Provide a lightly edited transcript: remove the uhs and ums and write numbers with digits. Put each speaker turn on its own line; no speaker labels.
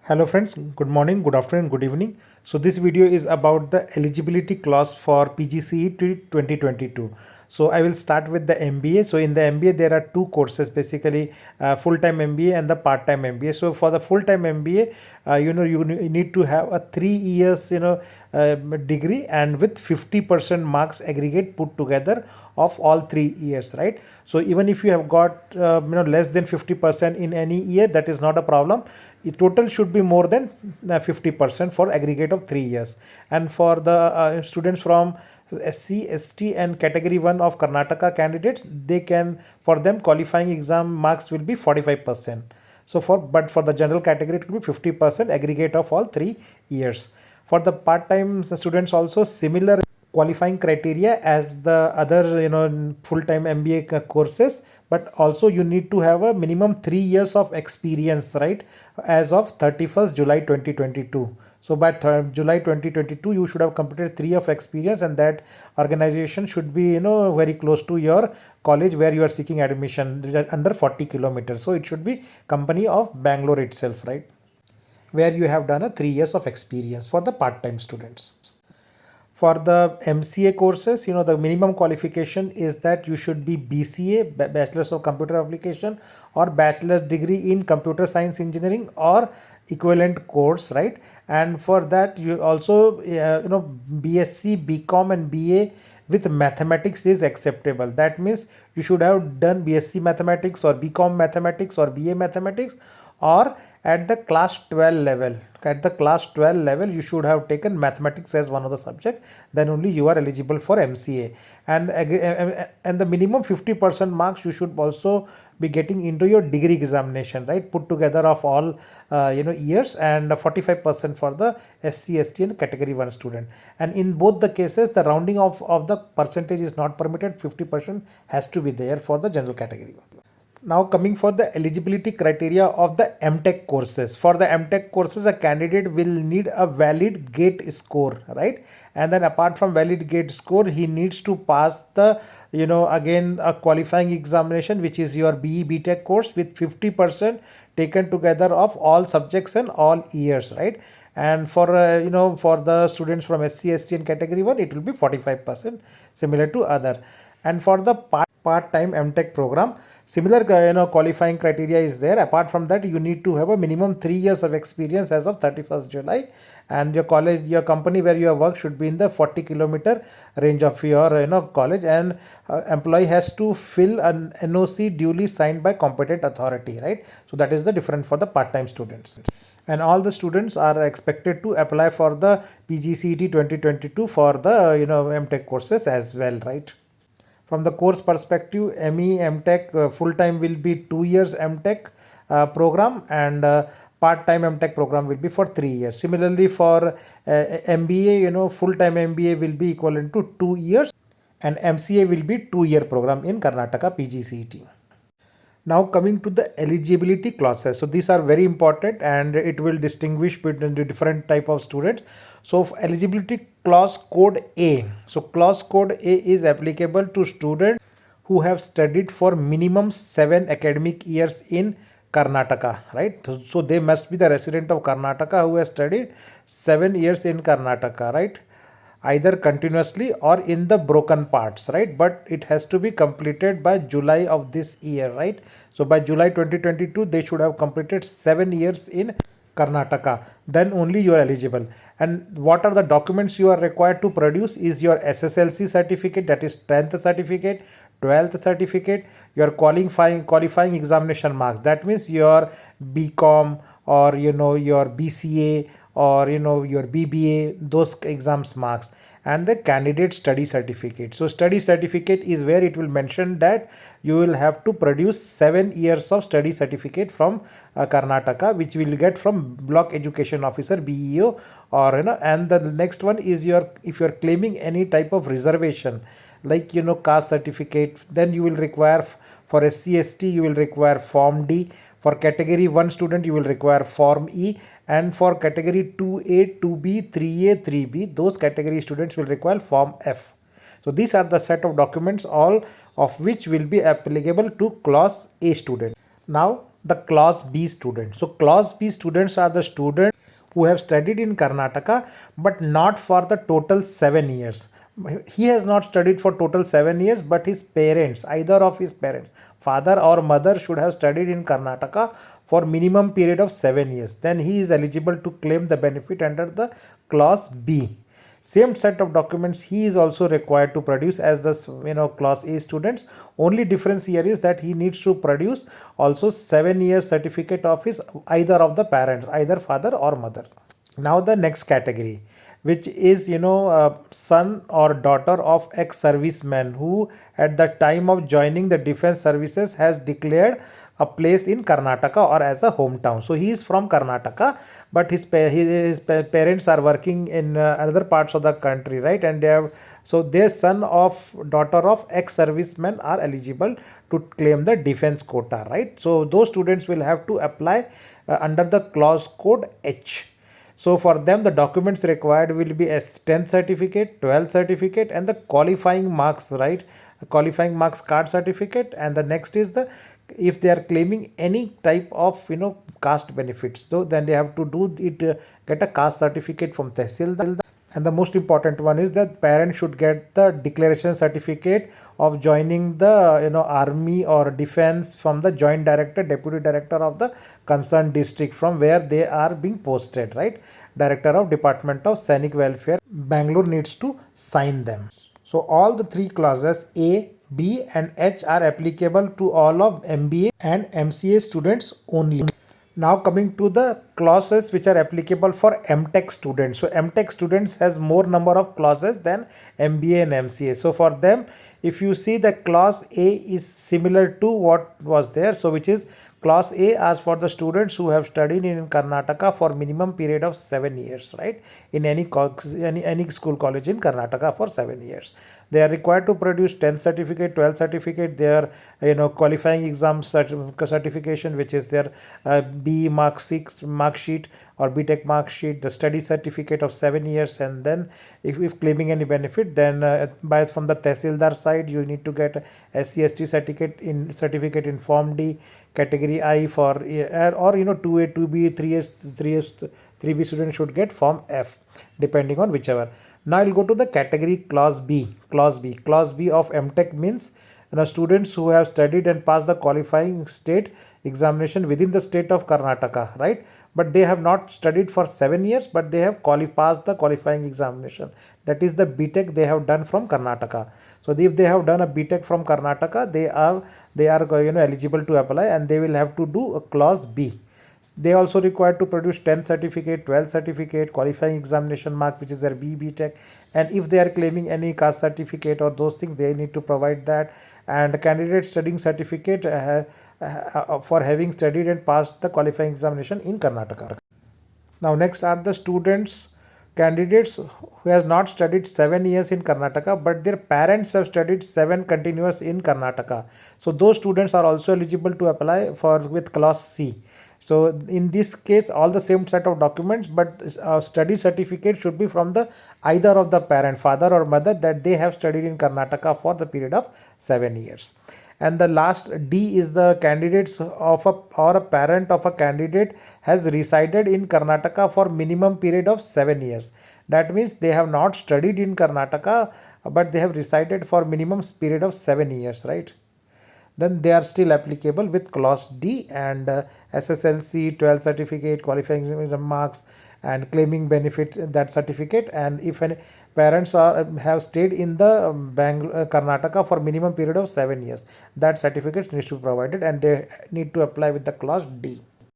Hello friends, good morning, good afternoon, good evening. So this video is about the eligibility clause for PGCET 2022. So I will start with the MBA. So in the MBA there are two courses basically, full-time MBA and the part-time MBA. So for the full-time MBA, you need to have a 3 years degree and with 50% marks aggregate put together of all 3 years, right? So even if you have got less than 50% in any year, that is not a problem. The total should be more than 50% for aggregate of 3 years. And for the students from SC, ST and category 1 of Karnataka candidates, they can, for them qualifying exam marks will be 45%. So for the general category it will be 50% aggregate of all 3 years. For the part-time students also similar qualifying criteria as the other full-time MBA courses, but also you need to have a minimum 3 years of experience, right, as of 31st July 2022. So by July 2022 you should have completed 3 of experience, and that organization should be very close to your college where you are seeking admission, under 40 kilometers. So it should be company of Bangalore itself, right, where you have done a 3 years of experience for the part-time students. For the MCA courses, the minimum qualification is that you should be BCA, Bachelor's of Computer Application, or Bachelor's degree in Computer Science Engineering or equivalent course, right? And for that, you also, BSc, BCom, and BA with mathematics is acceptable. That means you should have done BSc Mathematics or BCom Mathematics or BA Mathematics, or at the class 12 level. At the class 12 level you should have taken mathematics as one of the subject, then only you are eligible for MCA. And the minimum 50% marks you should also be getting into your degree examination, right, put together of all years, and 45% for the SC, ST and category 1 student. And in both the cases the rounding of the percentage is not permitted. 50% has to be there for the general category. Now coming for the eligibility criteria of the MTech courses. For the MTech courses, a candidate will need a valid GATE score, right? And then apart from valid GATE score, he needs to pass the, again a qualifying examination, which is your BE BTech course with 50% taken together of all subjects and all years, right? And for for the students from SC, ST and category 1, it will be 45%, similar to other. And for the part-time MTech program, similar qualifying criteria is there. Apart from that, you need to have a minimum 3 years of experience as of 31st July, and your company where you have worked should be in the 40-kilometer range of your college, and employee has to fill an NOC duly signed by competent authority, right? So that is the difference for the part-time students. And all the students are expected to apply for the PGCET 2022 for the MTech courses as well, right? From the course perspective, ME MTech full-time will be 2 years MTech program, and part-time MTech program will be for 3 years. Similarly for MBA, full-time MBA will be equivalent to 2 years, and MCA will be 2-year program in Karnataka PGCET. Now coming to the eligibility clauses. So these are very important and it will distinguish between the different type of students. So eligibility clause code A. So clause code A is applicable to students who have studied for minimum 7 academic years in Karnataka, right? So they must be the resident of Karnataka who has studied 7 years in Karnataka, right? Either continuously or in the broken parts, right? But it has to be completed by July of this year, right? So by July 2022 they should have completed 7 years in Karnataka, then only you are eligible. And what are the documents you are required to produce is your SSLC certificate, that is 10th certificate, 12th certificate, your qualifying examination marks, that means your BCom or your BCA or your BBA, those exams marks, and the candidate study certificate. So study certificate is where it will mention that you will have to produce 7 years of study certificate from Karnataka, which will get from block education officer, BEO, or and the next one is your, if you are claiming any type of reservation like caste certificate, then you will require, for SC ST you will require form D, for category 1 student you will require form E, and for category 2A, 2B, 3A, 3B, those category students will require form F. So these are the set of documents, all of which will be applicable to clause A student. Now the class B students. So class B students are the students who have studied in Karnataka but not for the total 7 years. He has not studied for total 7 years, but his parents, either of his parents, father or mother, should have studied in Karnataka for minimum period of 7 years. Then he is eligible to claim the benefit under the class B. Same set of documents he is also required to produce as the class A students. Only difference here is that he needs to produce also 7 year certificate of his either of the parents, either father or mother. Now the next category, which is son or daughter of ex-serviceman who at the time of joining the defense services has declared a place in Karnataka or as a hometown. So he is from Karnataka, but his parents are working in other parts of the country, right? And they have, so their son of daughter of ex-servicemen are eligible to claim the defense quota, right? So those students will have to apply under the clause code H. So for them, the documents required will be a 10th certificate, 12th certificate, and the qualifying marks, right? Qualifying marks card certificate, and the next is the, if they are claiming any type of caste benefits, so then they have to do it, get a caste certificate from Tehsil. And the most important one is that parents should get the declaration certificate of joining the army or defense from the joint director, deputy director of the concerned district from where they are being posted, right? Director of Department of Sainik Welfare, Bangalore, needs to sign them. So all the three clauses A, B and H are applicable to all of MBA and MCA students only. Now coming to the clauses which are applicable for MTech students. So MTech students has more number of clauses than MBA and MCA. So for them, if you see the clause A is similar to what was there. So which is clause A as for the students who have studied in Karnataka for minimum period of 7 years, right? In any school college in Karnataka for 7 years. They are required to produce 10th certificate, 12th certificate, their qualifying exam certification, which is their B mark 6 mark sheet or BTech mark sheet, the study certificate of 7 years, and then if claiming any benefit, then by from the Tehsildar side you need to get SC/ST certificate in Form D, category I for or 2A, 2B, 3S, 3B students should get Form F, depending on whichever. Now I'll go to the category clause B. Clause B of MTech means students who have studied and passed the qualifying state examination within the state of Karnataka, right? But they have not studied for 7 years, but they have passed the qualifying examination. That is the BTech they have done from Karnataka. So if they have done a BTech from Karnataka, they are eligible to apply, and they will have to do a clause B. They also required to produce 10th certificate, 12th certificate, qualifying examination mark, which is their BTech. And if they are claiming any caste certificate or those things, they need to provide that. And candidate studying certificate for having studied and passed the qualifying examination in Karnataka. Now next are the candidates who has not studied 7 years in Karnataka, but their parents have studied 7 continuous in Karnataka. So those students are also eligible to apply for with clause C. So in this case, all the same set of documents, but study certificate should be from the either of the parent, father or mother, that they have studied in Karnataka for the period of 7 years. And the last D is the candidates of or a parent of a candidate has resided in Karnataka for minimum period of 7 years. That means they have not studied in Karnataka, but they have resided for minimum period of 7 years, right? Then they are still applicable with clause D, and SSLC, 12 certificate, qualifying marks, and claiming benefit, that certificate. And if any parents have stayed in the Karnataka for minimum period of 7 years, that certificate needs to be provided, and they need to apply with the clause D.